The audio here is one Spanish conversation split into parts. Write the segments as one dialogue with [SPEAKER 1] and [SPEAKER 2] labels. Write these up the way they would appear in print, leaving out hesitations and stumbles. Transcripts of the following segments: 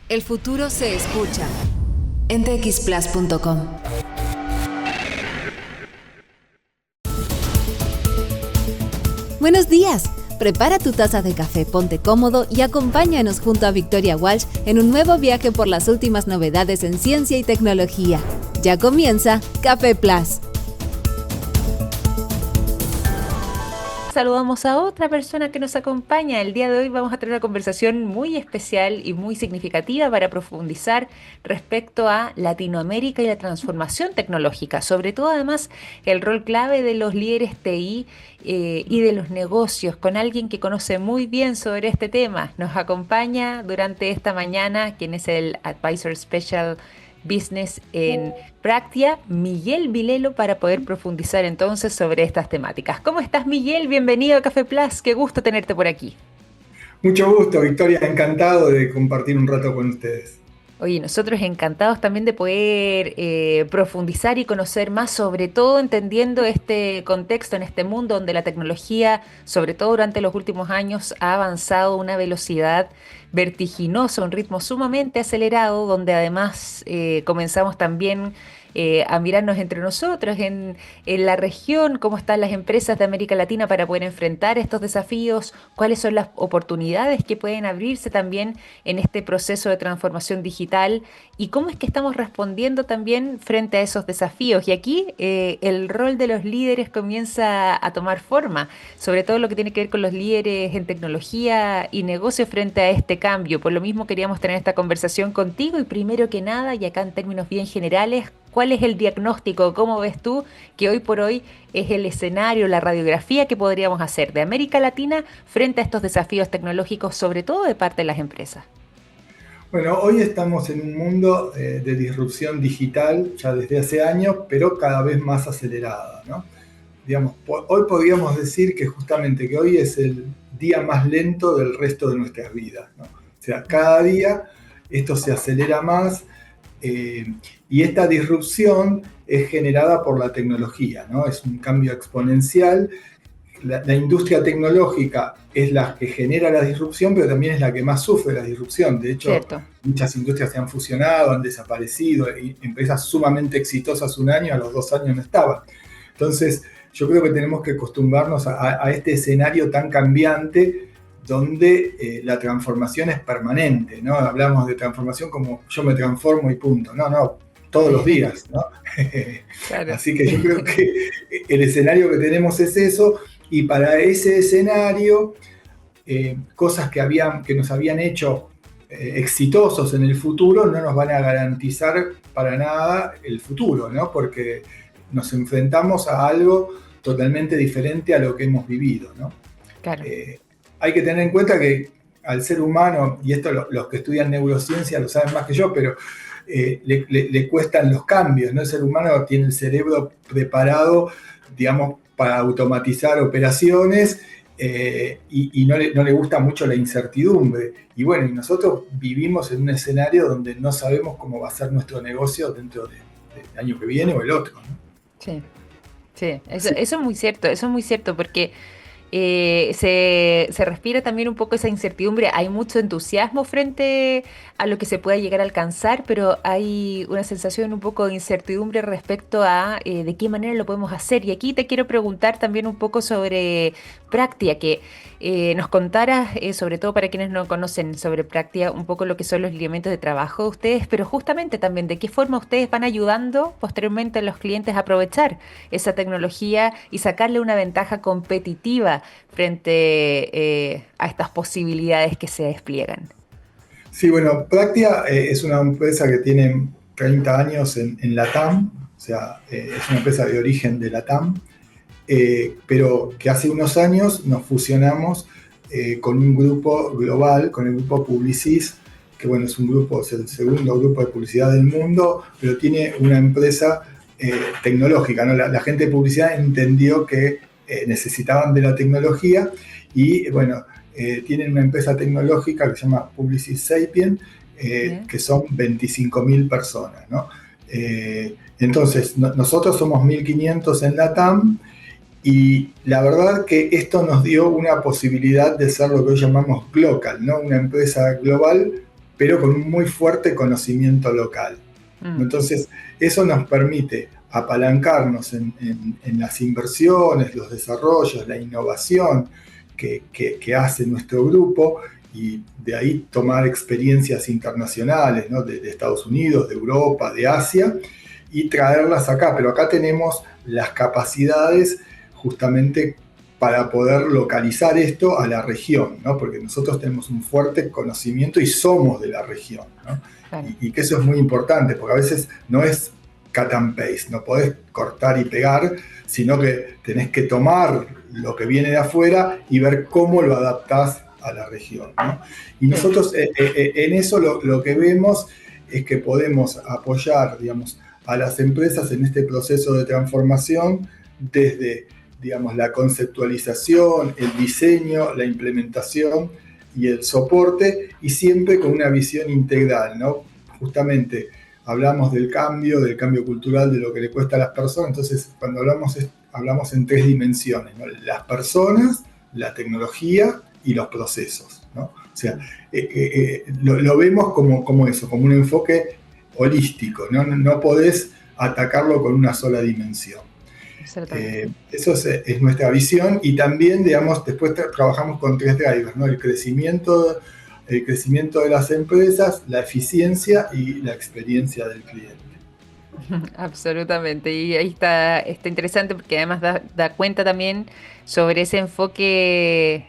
[SPEAKER 1] El futuro se escucha en txplus.com. Buenos días. Prepara tu taza de café, ponte cómodo y acompáñanos junto a Victoria Walsh en un nuevo viaje por las últimas novedades en ciencia y tecnología. Ya comienza Café Plus.
[SPEAKER 2] Saludamos a otra persona que nos acompaña. El día de hoy vamos a tener una conversación muy especial y muy significativa para profundizar respecto a Latinoamérica y la transformación tecnológica, sobre todo además el rol clave de los líderes TI y de los negocios, con alguien que conoce muy bien sobre este tema. Nos acompaña durante esta mañana, quien es el Advisor Special Business en Practia, Miguel Vilelo, para poder profundizar entonces sobre estas temáticas. ¿Cómo estás, Miguel? Bienvenido a Café Plus, qué gusto tenerte por aquí.
[SPEAKER 3] Mucho gusto, Victoria, encantado de compartir un rato con ustedes.
[SPEAKER 2] Oye, nosotros encantados también de poder profundizar y conocer más, sobre todo entendiendo este contexto en este mundo donde la tecnología, sobre todo durante los últimos años, ha avanzado a una velocidad vertiginosa, un ritmo sumamente acelerado, donde además comenzamos también a mirarnos entre nosotros en la región, cómo están las empresas de América Latina para poder enfrentar estos desafíos, cuáles son las oportunidades que pueden abrirse también en este proceso de transformación digital y cómo es que estamos respondiendo también frente a esos desafíos. Y aquí el rol de los líderes comienza a tomar forma, sobre todo lo que tiene que ver con los líderes en tecnología y negocio frente a este cambio. Por lo mismo queríamos tener esta conversación contigo y primero que nada, y acá en términos bien generales, ¿cuál es el diagnóstico? ¿Cómo ves tú que hoy por hoy es el escenario, la radiografía que podríamos hacer de América Latina frente a estos desafíos tecnológicos, sobre todo de parte de las empresas?
[SPEAKER 3] Bueno, hoy estamos en un mundo de disrupción digital ya desde hace años, pero cada vez más acelerada, ¿no? Digamos, hoy podríamos decir que justamente que hoy es el día más lento del resto de nuestras vidas, ¿no? O sea, cada día esto se acelera más. Y esta disrupción es generada por la tecnología, ¿no? Es un cambio exponencial. La industria tecnológica es la que genera la disrupción, pero también es la que más sufre la disrupción. De hecho,
[SPEAKER 2] Cierto.
[SPEAKER 3] Muchas industrias se han fusionado, han desaparecido, y empresas sumamente exitosas un año, a los 2 años no estaban. Entonces, yo creo que tenemos que acostumbrarnos a este escenario tan cambiante donde la transformación es permanente, ¿no? Hablamos de transformación como yo me transformo y punto. No, todos los días, ¿no?
[SPEAKER 2] Claro.
[SPEAKER 3] Así que yo creo que el escenario que tenemos es eso, y para ese escenario, cosas que nos habían hecho exitosos en el futuro no nos van a garantizar para nada el futuro, ¿no? Porque nos enfrentamos a algo totalmente diferente a lo que hemos vivido, ¿no?
[SPEAKER 2] Claro.
[SPEAKER 3] Hay que tener en cuenta que al ser humano, y esto los que estudian neurociencia lo saben más que yo, pero le cuestan los cambios, ¿no? El ser humano tiene el cerebro preparado, digamos, para automatizar operaciones, y no le gusta mucho la incertidumbre. Y bueno, y nosotros vivimos en un escenario donde no sabemos cómo va a ser nuestro negocio dentro del año que viene o el otro, ¿no?
[SPEAKER 2] Sí, sí, eso es muy cierto, porque se respira también un poco esa incertidumbre. Hay mucho entusiasmo frente a lo que se pueda llegar a alcanzar, pero hay una sensación un poco de incertidumbre respecto a de qué manera lo podemos hacer. Y aquí te quiero preguntar también un poco sobre Practia, que nos contaras, sobre todo para quienes no conocen sobre Practia, un poco lo que son los lineamientos de trabajo de ustedes, pero justamente también de qué forma ustedes van ayudando posteriormente a los clientes a aprovechar esa tecnología y sacarle una ventaja competitiva frente a estas posibilidades que se despliegan.
[SPEAKER 3] Sí, bueno, Practia es una empresa que tiene 30 años en LATAM, o sea, es una empresa de origen de LATAM, pero que hace unos años nos fusionamos con un grupo global, con el grupo Publicis, que bueno, es el segundo grupo de publicidad del mundo, pero tiene una empresa tecnológica, ¿no? La gente de publicidad entendió que necesitaban de la tecnología y bueno, tienen una empresa tecnológica que se llama Publicis Sapient, que son 25.000 personas, ¿no? Entonces, nosotros somos 1.500 en LATAM, y la verdad que esto nos dio una posibilidad de ser lo que hoy llamamos global, ¿no? Una empresa global pero con un muy fuerte conocimiento local. Entonces, eso nos permite apalancarnos en las inversiones, los desarrollos, la innovación que hace nuestro grupo, y de ahí tomar experiencias internacionales, ¿no? de Estados Unidos, de Europa, de Asia, y traerlas acá. Pero acá tenemos las capacidades justamente para poder localizar esto a la región, ¿no? Porque nosotros tenemos un fuerte conocimiento y somos de la región, ¿no?
[SPEAKER 2] Claro.
[SPEAKER 3] Y que eso es muy importante, porque a veces no es cut and paste, no podés cortar y pegar, sino que tenés que tomar lo que viene de afuera y ver cómo lo adaptás a la región, ¿no? Y nosotros en eso lo que vemos es que podemos apoyar, digamos, a las empresas en este proceso de transformación desde, digamos, la conceptualización, el diseño, la implementación y el soporte, y siempre con una visión integral, ¿no? Justamente hablamos del cambio cultural, de lo que le cuesta a las personas. Entonces, cuando hablamos en 3 dimensiones, ¿no? Las personas, la tecnología y los procesos, ¿no? O sea, lo vemos como eso, como un enfoque holístico, ¿no? No podés atacarlo con una sola dimensión. Eso es nuestra visión, y también, digamos, después trabajamos con 3 drivers, ¿no? El crecimiento de las empresas, la eficiencia y la experiencia del cliente.
[SPEAKER 2] Absolutamente, y ahí está interesante porque además da cuenta también sobre ese enfoque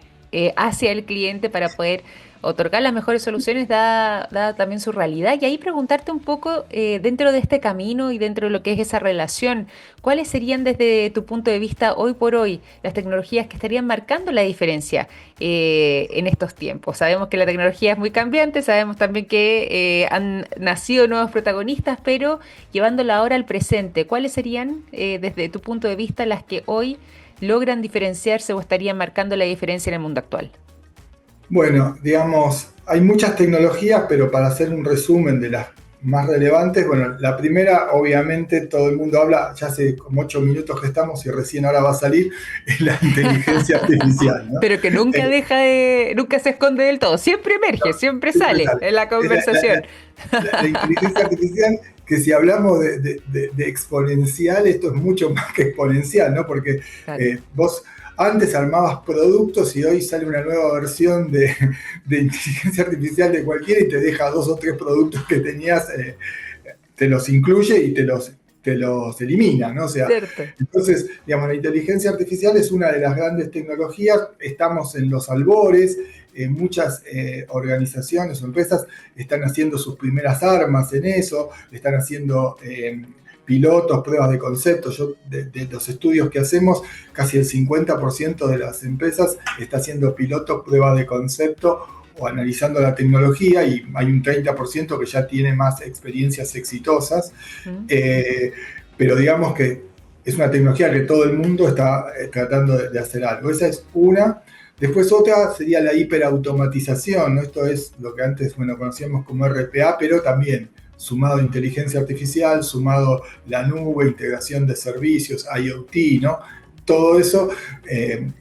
[SPEAKER 2] hacia el cliente para poder otorgar las mejores soluciones, da también su realidad. Y ahí preguntarte un poco, dentro de este camino y dentro de lo que es esa relación, ¿cuáles serían desde tu punto de vista hoy por hoy las tecnologías que estarían marcando la diferencia en estos tiempos? Sabemos que la tecnología es muy cambiante, sabemos también que han nacido nuevos protagonistas, pero llevándola ahora al presente, ¿cuáles serían desde tu punto de vista las que hoy logran diferenciarse o estarían marcando la diferencia en el mundo actual?
[SPEAKER 3] Bueno, digamos, hay muchas tecnologías, pero para hacer un resumen de las más relevantes, bueno, la primera, obviamente, todo el mundo habla, ya hace como 8 minutos que estamos y recién ahora va a salir, es la inteligencia artificial, ¿no?
[SPEAKER 2] Pero que nunca nunca se esconde del todo, siempre emerge, siempre sale en la conversación.
[SPEAKER 3] La inteligencia artificial, que si hablamos de exponencial, esto es mucho más que exponencial, ¿no? Porque
[SPEAKER 2] Claro.
[SPEAKER 3] vos antes armabas productos y hoy sale una nueva versión de inteligencia artificial de cualquiera y te deja 2 o 3 productos que tenías, te los incluye y te los elimina, ¿no? O sea,
[SPEAKER 2] Cierto.
[SPEAKER 3] entonces, digamos, la inteligencia artificial es una de las grandes tecnologías. Estamos en los albores, muchas organizaciones o empresas están haciendo sus primeras armas en eso, están haciendo pilotos, pruebas de concepto. De los estudios que hacemos, casi el 50% de las empresas está haciendo pilotos, pruebas de concepto o analizando la tecnología, y hay un 30% que ya tiene más experiencias exitosas. Pero digamos que es una tecnología que todo el mundo está tratando de hacer algo. Esa es una. Después otra sería la hiperautomatización, ¿no? Esto es lo que antes, conocíamos como RPA, pero también sumado inteligencia artificial, sumado la nube, integración de servicios, IoT, ¿no? Todo eso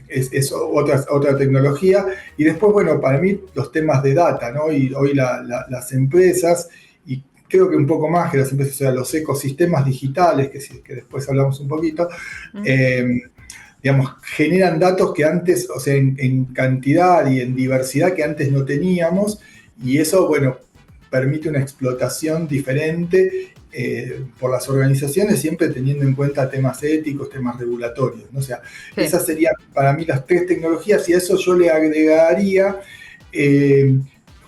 [SPEAKER 3] es otra tecnología. Y después, para mí los temas de data, ¿no? Y hoy las empresas, y creo que un poco más que las empresas, o sea, los ecosistemas digitales, que después hablamos un poquito, digamos, generan datos que antes, o sea, en cantidad y en diversidad que antes no teníamos, y eso, permite una explotación diferente por las organizaciones, siempre teniendo en cuenta temas éticos, temas regulatorios, ¿no? O sea, sí, esas serían para mí las 3 tecnologías, y a eso yo le agregaría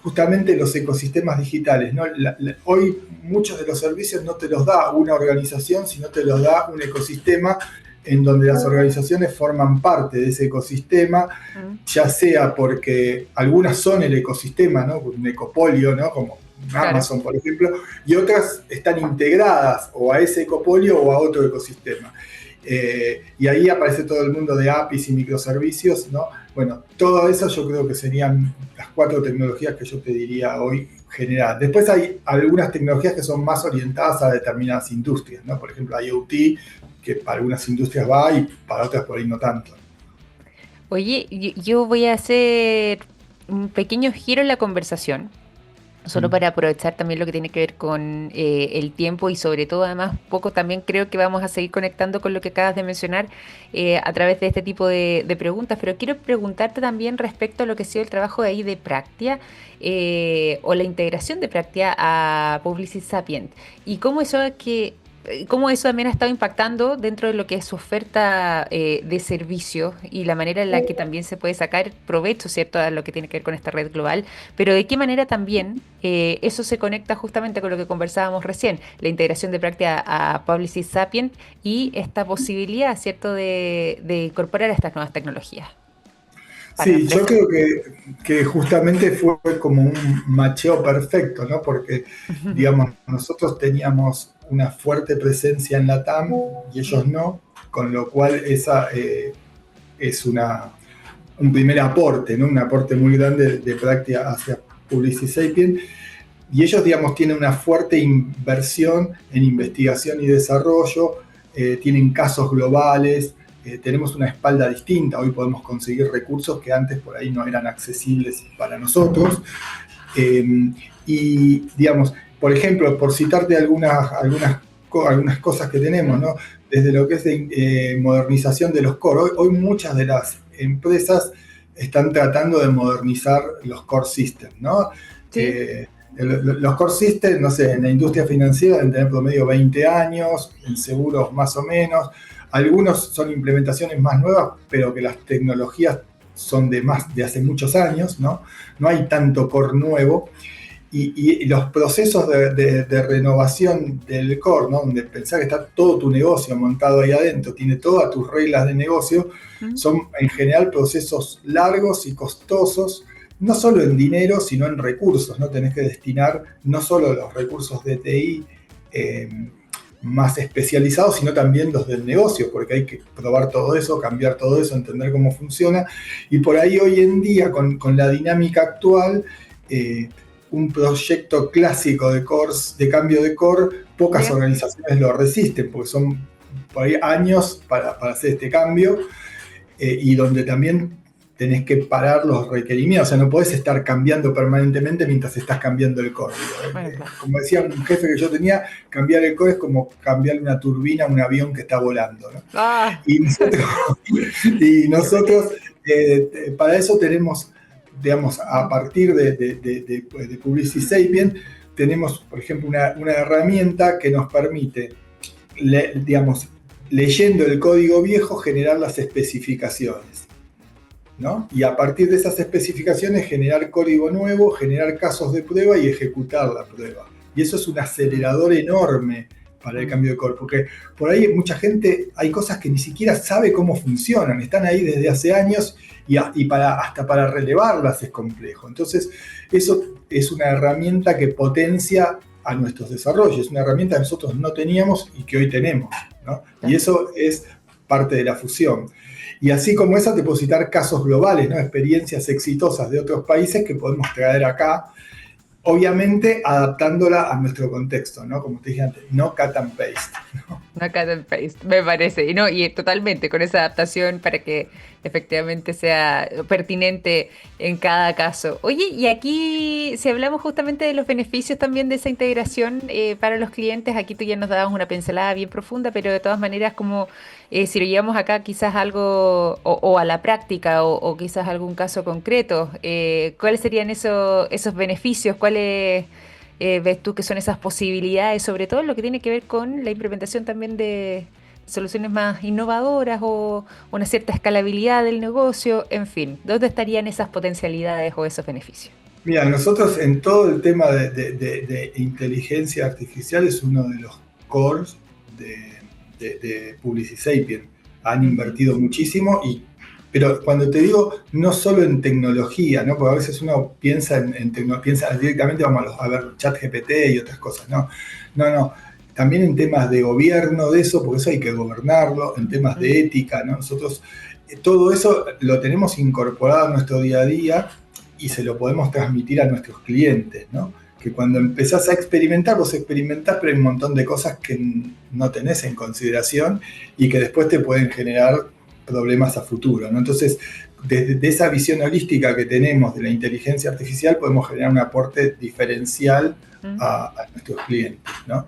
[SPEAKER 3] justamente los ecosistemas digitales, ¿no? Hoy muchos de los servicios no te los da una organización, sino te los da un ecosistema en donde las organizaciones forman parte de ese ecosistema, ya sea porque algunas son el ecosistema, ¿no? Un ecopolio, ¿no? Como Amazon, por ejemplo, y otras están integradas o a ese ecopolio o a otro ecosistema. Y ahí aparece todo el mundo de APIs y microservicios, ¿no? Todo eso yo creo que serían las 4 tecnologías que yo te diría hoy general. Después hay algunas tecnologías que son más orientadas a determinadas industrias, ¿no? Por ejemplo, IoT, que para algunas industrias va y para otras por ahí no tanto.
[SPEAKER 2] Oye, yo voy a hacer un pequeño giro en la conversación Solo para aprovechar también lo que tiene que ver con el tiempo y sobre todo además un poco también creo que vamos a seguir conectando con lo que acabas de mencionar a través de este tipo de preguntas, pero quiero preguntarte también respecto a lo que ha sido el trabajo de ahí de Practia o la integración de Practia a Publicis Sapient y cómo eso también ha estado impactando dentro de lo que es su oferta de servicios y la manera en la que también se puede sacar provecho, ¿cierto?, a lo que tiene que ver con esta red global, pero de qué manera también eso se conecta justamente con lo que conversábamos recién, la integración de Practia a Publicis Sapient y esta posibilidad, ¿cierto?, de incorporar estas nuevas tecnologías para la
[SPEAKER 3] Sí, yo
[SPEAKER 2] empresa.
[SPEAKER 3] creo que justamente fue como un macheo perfecto, ¿no? Porque, digamos, nosotros teníamos una fuerte presencia en la TAM y ellos no, con lo cual esa es un primer aporte, ¿no? Un aporte muy grande de Practia hacia Publicis Sapient. Y ellos, digamos, tienen una fuerte inversión en investigación y desarrollo, tienen casos globales, tenemos una espalda distinta, hoy podemos conseguir recursos que antes por ahí no eran accesibles para nosotros. Eh, y, digamos, por ejemplo, por citarte algunas cosas que tenemos, ¿no? Desde lo que es de modernización de los core, hoy muchas de las empresas están tratando de modernizar los core systems, ¿no?
[SPEAKER 2] Sí.
[SPEAKER 3] Los core systems, no sé, en la industria financiera deben tener promedio 20 años, en seguros más o menos. Algunos son implementaciones más nuevas, pero que las tecnologías son de hace muchos años, ¿no? No hay tanto core nuevo. Y los procesos de renovación del core, ¿no? Donde pensar que está todo tu negocio montado ahí adentro, tiene todas tus reglas de negocio,
[SPEAKER 2] Mm.
[SPEAKER 3] son en general procesos largos y costosos, no solo en dinero, sino en recursos, ¿no? Tenés que destinar no solo los recursos de TI más especializados, sino también los del negocio, porque hay que probar todo eso, cambiar todo eso, entender cómo funciona. Y por ahí hoy en día, con la dinámica actual, un proyecto clásico de cambio de core, pocas
[SPEAKER 2] ¿Ya?
[SPEAKER 3] organizaciones lo resisten, porque son por ahí años para hacer este cambio, y donde también tenés que parar los requerimientos, o sea, no podés estar cambiando permanentemente mientras estás cambiando el código.
[SPEAKER 2] Bueno, claro.
[SPEAKER 3] Como decía un jefe que yo tenía, cambiar el código es como cambiar una turbina a un avión que está volando, ¿no?
[SPEAKER 2] Ah,
[SPEAKER 3] Y nosotros, y
[SPEAKER 2] qué buena.
[SPEAKER 3] nosotros para eso tenemos, digamos, a partir de Publicis Sapient, tenemos, por ejemplo, una herramienta que nos permite, digamos, leyendo el código viejo, generar las especificaciones, ¿no? Y a partir de esas especificaciones generar código nuevo, generar casos de prueba y ejecutar la prueba. Y eso es un acelerador enorme para el
[SPEAKER 2] Mm.
[SPEAKER 3] cambio de core, porque por ahí mucha gente, hay cosas que ni siquiera sabe cómo funcionan, están ahí desde hace años y hasta para relevarlas es complejo. Entonces, eso es una herramienta que potencia a nuestros desarrollos, es una herramienta que nosotros no teníamos y que hoy tenemos, ¿no? Y eso es parte de la fusión. Y así como esa, depositar casos globales, ¿no? Experiencias exitosas de otros países que podemos traer acá, obviamente adaptándola a nuestro contexto, ¿no? Como te dije antes, no cut and paste, ¿no?
[SPEAKER 2] No cut and paste, me parece. Y no, y totalmente con esa adaptación para que efectivamente sea pertinente en cada caso. Oye, y aquí, si hablamos justamente de los beneficios también de esa integración para los clientes, aquí tú ya nos dabas una pincelada bien profunda, pero de todas maneras, como si lo llevamos acá quizás algo, o a la práctica, o quizás algún caso concreto, ¿cuáles serían esos beneficios? ¿Cuáles ves tú que son esas posibilidades, sobre todo en lo que tiene que ver con la implementación también de soluciones más innovadoras o una cierta escalabilidad del negocio, en fin, ¿dónde estarían esas potencialidades o esos beneficios?
[SPEAKER 3] Mira, nosotros en todo el tema de inteligencia artificial es uno de los cores de Publicis Sapient. Han
[SPEAKER 2] Ujú.
[SPEAKER 3] invertido muchísimo, pero cuando te digo, no solo en tecnología, ¿no? Porque a veces uno piensa piensa directamente, vamos a ver ChatGPT y otras cosas, no, no, también en temas de gobierno de eso, porque eso hay que gobernarlo, en temas de
[SPEAKER 2] Mm.
[SPEAKER 3] ética, ¿no? Nosotros todo eso lo tenemos incorporado a nuestro día a día y se lo podemos transmitir a nuestros clientes, ¿no? Que cuando empezás a experimentar, vos experimentás, pero hay un montón de cosas que no tenés en consideración y que después te pueden generar problemas a futuro, ¿no? Entonces, desde esa visión holística que tenemos de la inteligencia artificial, podemos generar un aporte diferencial a nuestros clientes, ¿no?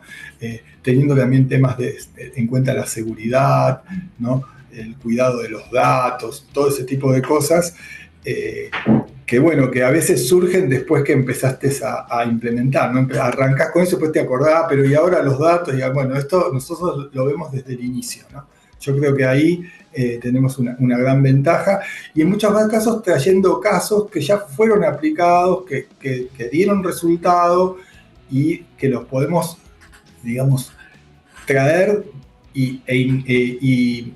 [SPEAKER 3] Teniendo también temas en cuenta la seguridad, ¿no? El cuidado de los datos, todo ese tipo de cosas, que a veces surgen después que empezaste a implementar, ¿no? Arrancás con eso, después te acordás, pero y ahora los datos, esto nosotros lo vemos desde el inicio, ¿no? Yo creo que ahí tenemos una gran ventaja, y en muchos casos trayendo casos que ya fueron aplicados, que dieron resultado, y que los podemos, digamos, traer y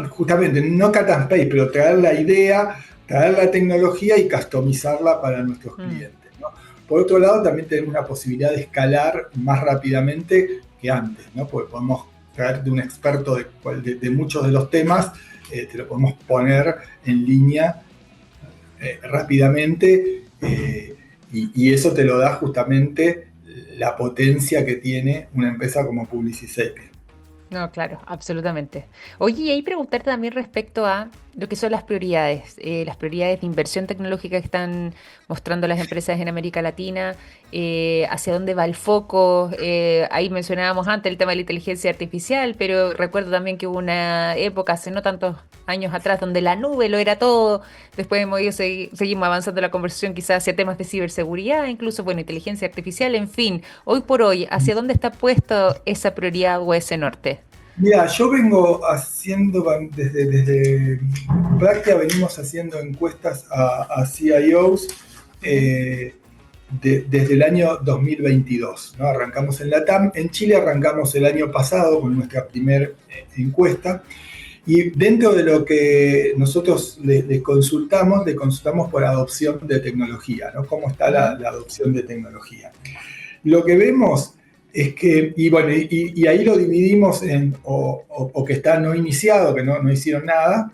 [SPEAKER 3] justamente no cut and paste, pero traer la idea, traer la tecnología y customizarla para nuestros clientes, ¿no? Por otro lado, también tenemos una posibilidad de escalar más rápidamente que antes, ¿no? Porque podemos traer de un experto de muchos de los temas, te lo podemos poner en línea rápidamente, y eso te lo da justamente la potencia que tiene una empresa como Publicis-Sapient.
[SPEAKER 2] No, claro, absolutamente. Oye, y ahí preguntarte también respecto a lo que son las prioridades de inversión tecnológica que están mostrando las empresas en América Latina, hacia dónde va el foco. Ahí mencionábamos antes el tema de la inteligencia artificial, pero recuerdo también que hubo una época, hace no tantos años atrás, donde la nube lo era todo. Después hemos ido, seguimos avanzando la conversación quizás hacia temas de ciberseguridad, incluso, bueno, inteligencia artificial, en fin. Hoy por hoy, ¿hacia dónde está puesto esa prioridad o ese norte?
[SPEAKER 3] Mira, yo vengo haciendo, desde Practia venimos haciendo encuestas a CIOs desde el año 2022, ¿no? Arrancamos en la TAM, en Chile arrancamos el año pasado con nuestra primera encuesta, y dentro de lo que nosotros le consultamos por adopción de tecnología, ¿no? ¿Cómo está la adopción de tecnología? Lo que vemos es que, y ahí lo dividimos en o que está no iniciado, que no hicieron nada,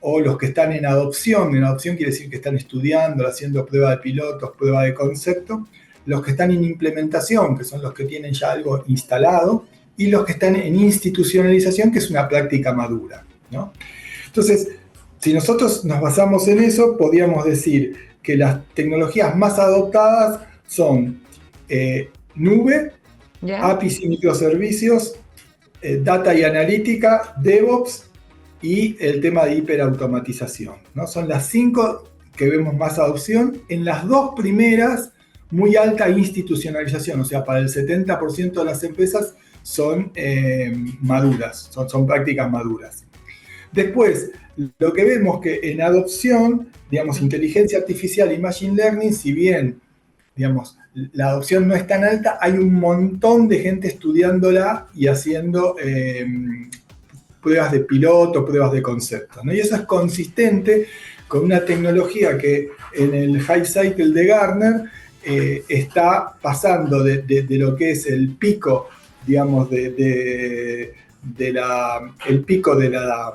[SPEAKER 3] o los que están en adopción. En adopción quiere decir que están estudiando, haciendo prueba de pilotos, prueba de concepto. Los que están en implementación, que son los que tienen ya algo instalado, y los que están en institucionalización, que es una práctica madura, ¿no? Entonces, si nosotros nos basamos en eso, podríamos decir que las tecnologías más adoptadas son nube, APIs y microservicios, data y analítica, DevOps y el tema de hiperautomatización, ¿no? Son las 5 que vemos más adopción. En las 2 primeras, muy alta institucionalización, o sea, para el 70% de las empresas son maduras, son prácticas maduras. Después, lo que vemos que en adopción, digamos, inteligencia artificial y machine learning, si bien, digamos, la adopción no es tan alta, hay un montón de gente estudiándola y haciendo pruebas de piloto, pruebas de concepto, ¿no? Y eso es consistente con una tecnología que en el Hype Cycle de Gartner está pasando de lo que es el pico, digamos, el pico de las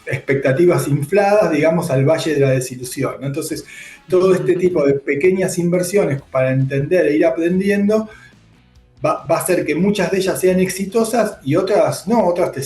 [SPEAKER 3] expectativas infladas, digamos, al valle de la desilusión, ¿no? Entonces, todo este tipo de pequeñas inversiones para entender e ir aprendiendo va a hacer que muchas de ellas sean exitosas y otras no, otras te